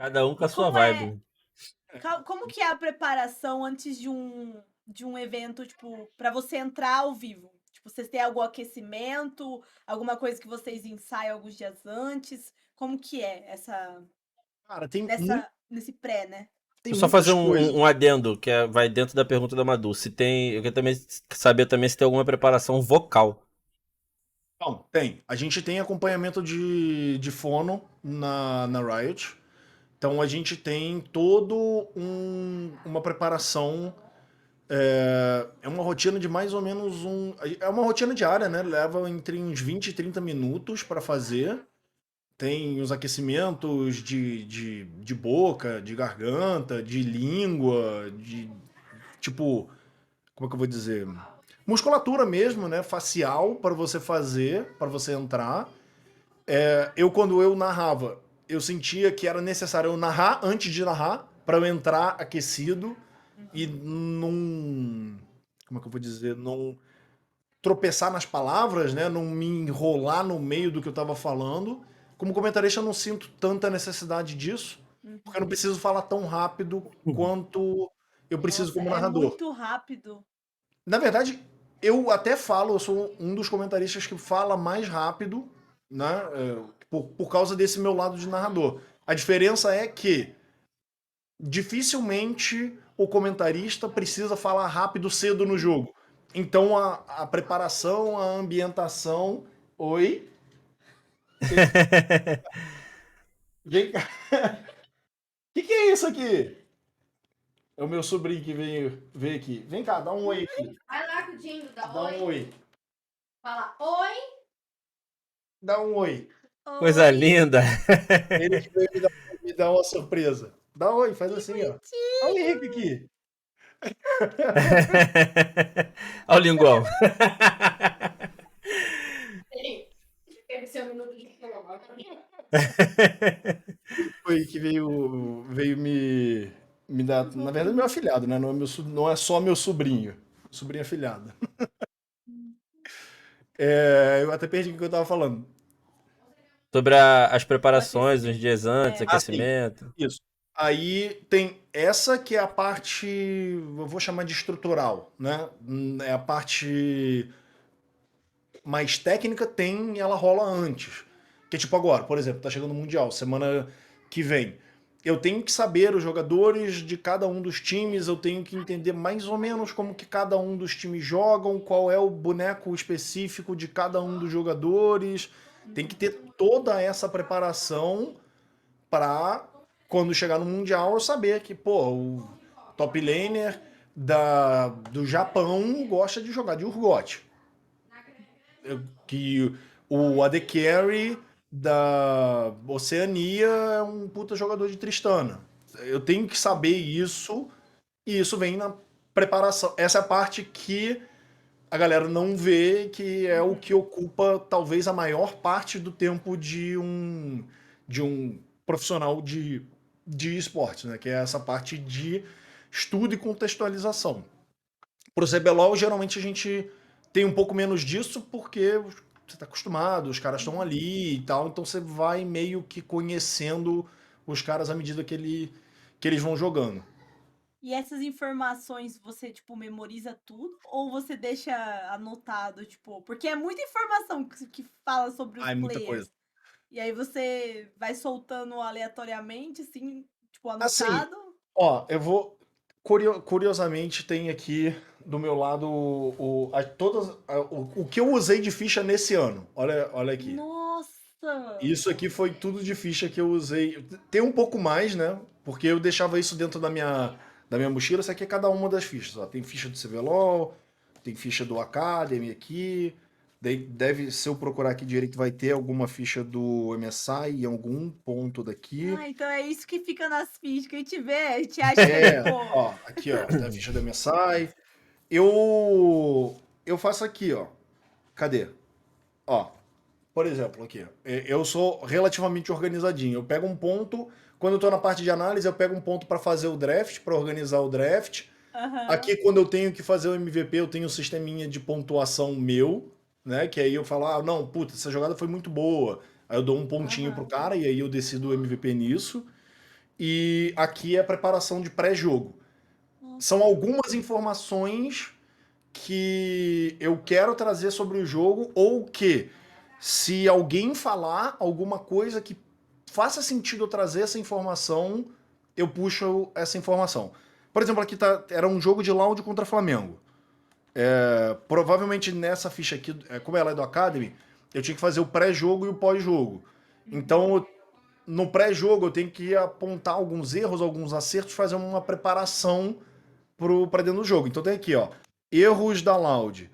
Cada um com a sua Como é, vibe. como que é a preparação antes de um evento, tipo, para você entrar ao vivo? Tipo, vocês têm algum aquecimento, alguma coisa que vocês ensaiam alguns dias antes? Como que é essa Cara, nesse pré, né? tem Deixa eu só fazer muitas coisas. um adendo, que vai dentro da pergunta da Madu. Se tem. Eu quero também saber também se tem alguma preparação vocal. Bom, tem. A gente tem acompanhamento de fono na Riot. Então a gente tem uma preparação. É uma rotina de mais ou menos um. É uma rotina diária, né? Leva entre uns 20 e 30 minutos para fazer. Tem os aquecimentos de boca, de garganta, de língua, de tipo. Como é que eu vou dizer? Musculatura mesmo, né? Facial para você fazer, para você entrar. Quando eu narrava, eu sentia que era necessário eu narrar antes de narrar, para eu entrar aquecido e Uhum. não. Como é que eu vou dizer? Não tropeçar nas palavras, né? Não me enrolar no meio do que eu tava falando. Como comentarista, eu não sinto tanta necessidade disso, porque eu não Uhum. preciso falar tão rápido quanto eu preciso Nossa, como é narrador. muito rápido. Na verdade, eu até falo, eu sou um dos comentaristas que fala mais rápido, né? Por causa desse meu lado de narrador. A diferença é que dificilmente o comentarista precisa falar rápido cedo no jogo. Então a preparação, a ambientação. Oi? Vem cá. O que é isso aqui? É o meu sobrinho que veio aqui. Vem cá, dá um oi aqui. Vai lá com o Dinho, dá Dá um oi. oi. Fala oi. Dá um oi. Coisa Oi, linda. Ele que veio me dar uma surpresa. Dá oi, faz que assim, ó. Olha o bonitinho. Henrique aqui. Olha o linguão. Ei, teve seu minuto de fama. Foi que veio me dar. Na verdade, meu afilhado, né? Não é, não é só meu sobrinho. Sobrinho afilhado. Eu até perdi o que eu tava falando. Sobre as O preparações, uns aquecimento. dias antes, É. Ah, sim. aquecimento. Isso. Aí tem essa que é a parte, eu vou chamar de estrutural, né? É a parte mais técnica, tem, ela rola antes. Que é tipo agora, por exemplo, tá chegando o Mundial, semana que vem. Eu tenho que saber os jogadores de cada um dos times, eu tenho que entender mais ou menos como que cada um dos times jogam, qual é o boneco específico de cada um dos jogadores. Tem que ter toda essa preparação para quando chegar no Mundial eu saber que, pô, o top laner do Japão gosta de jogar de Urgot. Que o AD Carry da Oceania é um puta jogador de Tristana. Eu tenho que saber isso, e isso vem na preparação. Essa é a parte que a galera não vê, que é o que Uhum. ocupa talvez a maior parte do tempo de um profissional de esporte, né? Que é essa parte de estudo e contextualização. Pro CBLOL, geralmente a gente tem um pouco menos disso porque você está acostumado, os caras estão Uhum. ali e tal, então você vai meio que conhecendo os caras à medida que eles vão jogando. E essas informações você, tipo, memoriza tudo ou você deixa anotado, tipo, porque é muita informação que fala sobre os Ah, é muita coisa. players. E aí você vai soltando aleatoriamente, assim, tipo, Assim, anotado. ó, eu vou. Curiosamente, tem aqui do meu lado o que eu usei de ficha nesse ano. Olha aqui. Nossa! Isso aqui foi tudo de ficha que eu usei. Tem um pouco mais, né? Porque eu deixava isso dentro da minha mochila. Isso aqui é cada uma das fichas. Ó. Tem ficha do CVLOL, tem ficha do Academy aqui. Deve, se eu procurar aqui direito, vai ter alguma ficha do MSI em algum ponto daqui. Ah, então é isso que fica nas fichas, que a gente vê, a gente acha que é tipo. Ó, aqui, ó, tem a ficha do MSI. Eu faço aqui, ó. Cadê? Ó, por exemplo, aqui, ó. Eu sou relativamente organizadinho. Eu pego um ponto, quando eu tô na parte de análise, eu pego um ponto para fazer o draft, para organizar o draft. Aham, Aqui, quando eu tenho que fazer o MVP, eu tenho um sisteminha de pontuação meu, né? Que aí eu falo, ah, não, puta, essa jogada foi muito boa. Aí eu dou um pontinho pro aham. cara e aí eu decido o MVP nisso. e aqui é a preparação de pré-jogo. São algumas informações que eu quero trazer sobre o jogo, ou que, se alguém falar alguma coisa que faça sentido eu trazer essa informação, eu puxo essa informação. Por exemplo, aqui era um jogo de Loud contra Flamengo. Provavelmente nessa ficha aqui, como ela é do Academy, eu tinha que fazer o pré-jogo e o pós-jogo. Então, no pré-jogo, eu tenho que apontar alguns erros, alguns acertos, fazer uma preparação para dentro do jogo. Então tem aqui, ó, erros da Loud.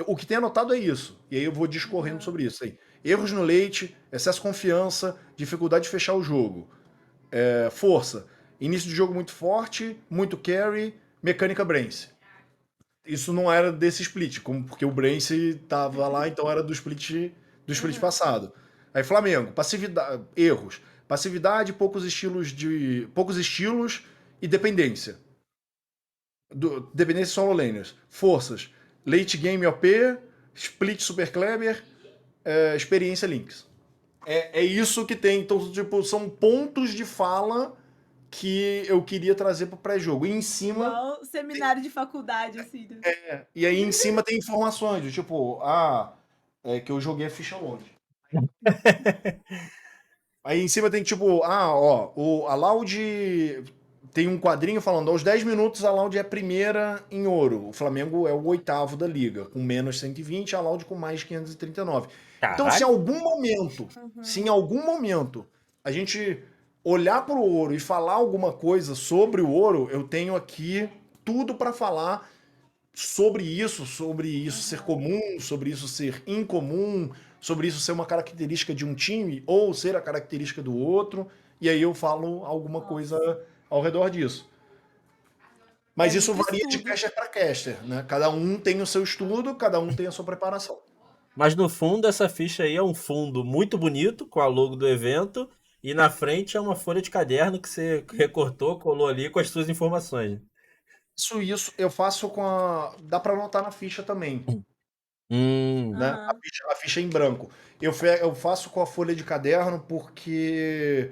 O que tem anotado é isso. E aí eu vou discorrendo sobre isso aí. Erros no late, excesso de confiança, dificuldade de fechar o jogo. Força. Início de jogo muito forte, muito carry, mecânica Brance. Isso não era desse split, porque o Brance tava lá, então era do split passado. Aí Flamengo, passividade, erros. Passividade, poucos estilos e dependência. Dependência solo laners. Forças. Late game OP, split super clever, experiência links. É isso que tem. Então, tipo, são pontos de fala que eu queria trazer para o pré-jogo. E em cima. Igual seminário de faculdade, assim. Né? E aí em cima tem informações, de, tipo, que eu joguei a ficha longe. Aí em cima tem tipo, a Loud tem um quadrinho falando, aos 10 minutos a Loud é a primeira em ouro. O Flamengo é o 8º da liga, com menos 120, a Loud com mais 539. Então, se em algum momento a gente olhar para o ouro e falar alguma coisa sobre o ouro, eu tenho aqui tudo para falar sobre isso ser comum, sobre isso ser incomum, sobre isso ser uma característica de um time ou ser a característica do outro, e aí eu falo alguma coisa ao redor disso. Mas isso varia de caster para caster, né? Cada um tem o seu estudo, cada um tem a sua preparação. Mas no fundo, essa ficha aí é um fundo muito bonito, com a logo do evento, e na frente é uma folha de caderno que você recortou, colou ali com as suas informações. Isso eu faço com a... Dá para anotar na ficha também. Né? A ficha em branco. Eu faço com a folha de caderno porque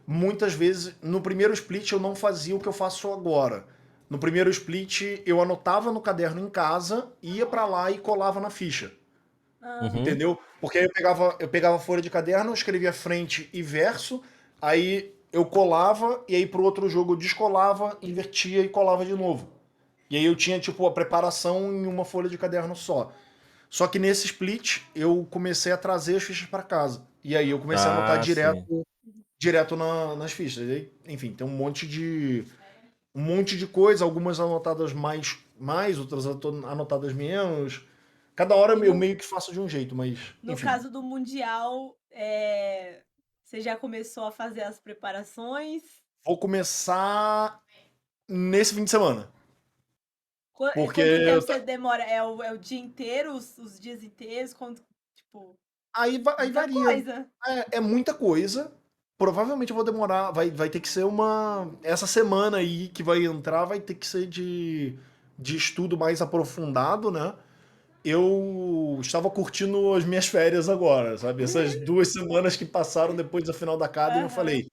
muitas vezes no primeiro split eu não fazia o que eu faço agora. No primeiro split eu anotava no caderno em casa, ia para lá e colava na ficha. Entendeu? Porque aí eu pegava a folha de caderno, escrevia frente e verso, aí eu colava e aí pro outro jogo eu descolava, invertia e colava de novo. E aí eu tinha tipo a preparação em uma folha de caderno só. Só que nesse split eu comecei a trazer as fichas para casa. E aí eu comecei a anotar direto nas fichas. E aí, enfim, tem um monte de coisa, algumas anotadas mais, outras anotadas menos. Cada hora eu meio que faço de um jeito, mas. No enfim. caso do Mundial, você já começou a fazer as preparações? Vou começar nesse fim de semana. Quanto tempo você demora? É o dia inteiro, os dias inteiros? Tipo, Aí muita varia. coisa. É muita coisa. Provavelmente eu vou demorar. Vai ter que ser essa semana aí que vai entrar, vai ter que ser de estudo mais aprofundado, né? Eu estava curtindo as minhas férias agora, sabe? Essas 2 semanas que passaram depois da final da Academy, eu falei: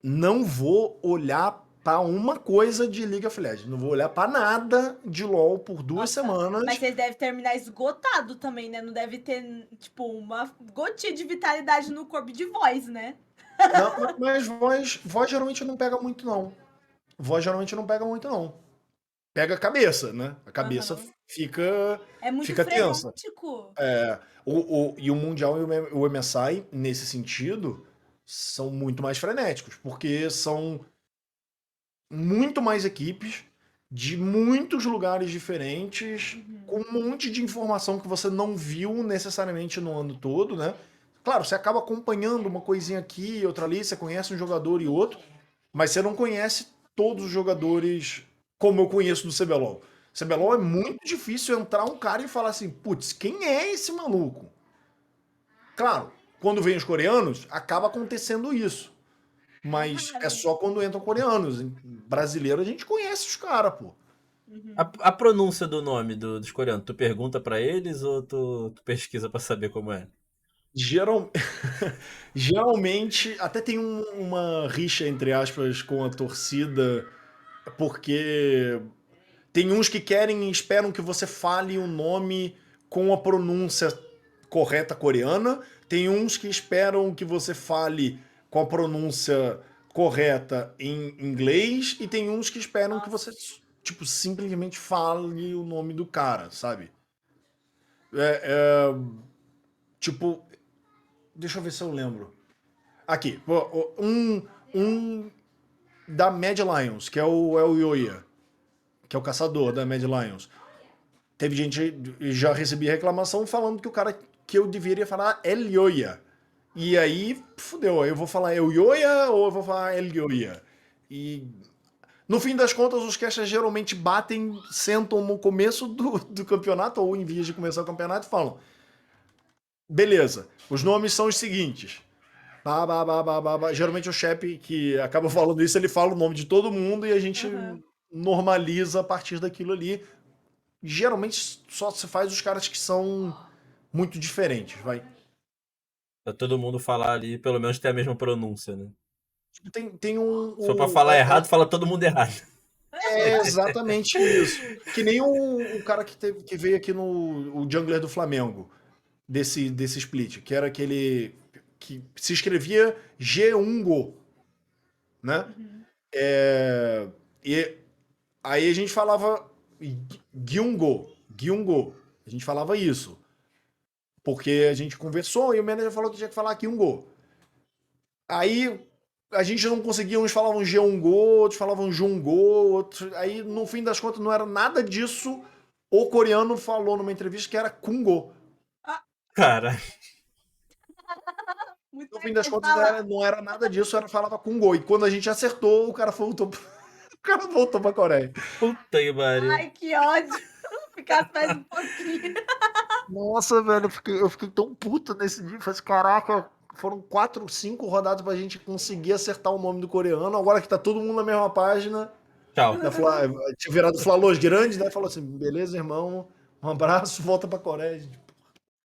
não vou olhar para uma coisa de League of Legends, não vou olhar para nada de LoL por 2 semanas. Mas vocês devem terminar esgotado também, né? Não deve ter, tipo, uma gotinha de vitalidade no corpo de voz, né? Não, mas voz geralmente não pega muito, não. Voz geralmente não pega muito, não. Pega a cabeça, né? A cabeça fica muito tensa. frenético. E o Mundial e o MSI, nesse sentido, são muito mais frenéticos, porque são muito mais equipes de muitos lugares diferentes, com um monte de informação que você não viu necessariamente no ano todo, né? Claro, você acaba acompanhando uma coisinha aqui e outra ali, você conhece um jogador e outro, mas você não conhece todos os jogadores como eu conheço do CBLOL. CBLOL é muito difícil entrar um cara e falar assim, putz, quem é esse maluco? Claro, quando vem os coreanos, acaba acontecendo isso. Mas é só quando entram coreanos. Brasileiro, a gente conhece os caras, pô. A pronúncia do nome dos coreanos, tu pergunta pra eles ou tu pesquisa pra saber como é? Geral... Geralmente, até tem uma rixa, entre aspas, com a torcida, porque tem uns que querem e esperam que você fale o nome com a pronúncia correta coreana, tem uns que esperam que você fale com a pronúncia correta em inglês, e tem uns que esperam que você, tipo, simplesmente fale o nome do cara, sabe? Tipo, deixa eu ver se eu lembro. Aqui, um da Mad Lions, que é o El Yoya, que é o caçador da Mad Lions. Teve gente, já recebi reclamação falando que o cara que eu deveria falar El Yoya. E aí, fudeu, aí eu vou falar El Yoya ou eu vou falar El Yoya? E no fim das contas, os casters geralmente batem, sentam no começo do campeonato, ou em vias de começar o campeonato, e falam: beleza, os nomes são os seguintes. Bah, bah, bah, bah, bah, bah. Geralmente o chefe que acaba falando isso, ele fala o nome de todo mundo e a gente normaliza a partir daquilo ali. Geralmente só se faz os caras que são muito diferentes, vai. Pra todo mundo falar ali, pelo menos ter a mesma pronúncia, né? Tem Se for pra falar errado, fala todo mundo errado. É exatamente isso. Que nem o cara que veio aqui no o Jungler do Flamengo, desse split, que era aquele que se escrevia G1Go, né? É, e aí a gente falava Gyungo, Gyungo. A gente falava isso. Porque a gente conversou e o manager falou que tinha que falar Gyungo. Aí a gente não conseguia, uns falavam Jeongo, outros falavam Jungo, outros. Aí no fim das contas não era nada disso. O coreano falou numa entrevista que era Kungo. Cara, Muito No fim legal das contas falar. não era nada disso, falava Kungo. E quando a gente acertou, o cara voltou, o cara voltou pra Coreia. puta que pariu. Ai, que ódio. Ficasse mais um pouquinho. Nossa, velho, eu fiquei tão puto nesse dia. Falei assim, caraca, foram 4, 5 rodadas pra gente conseguir acertar o nome do coreano. Agora que tá todo mundo na mesma página, Tchau. né, tinha virado Flalôs grande, né? Falou assim, beleza, irmão, um abraço, volta pra Coreia.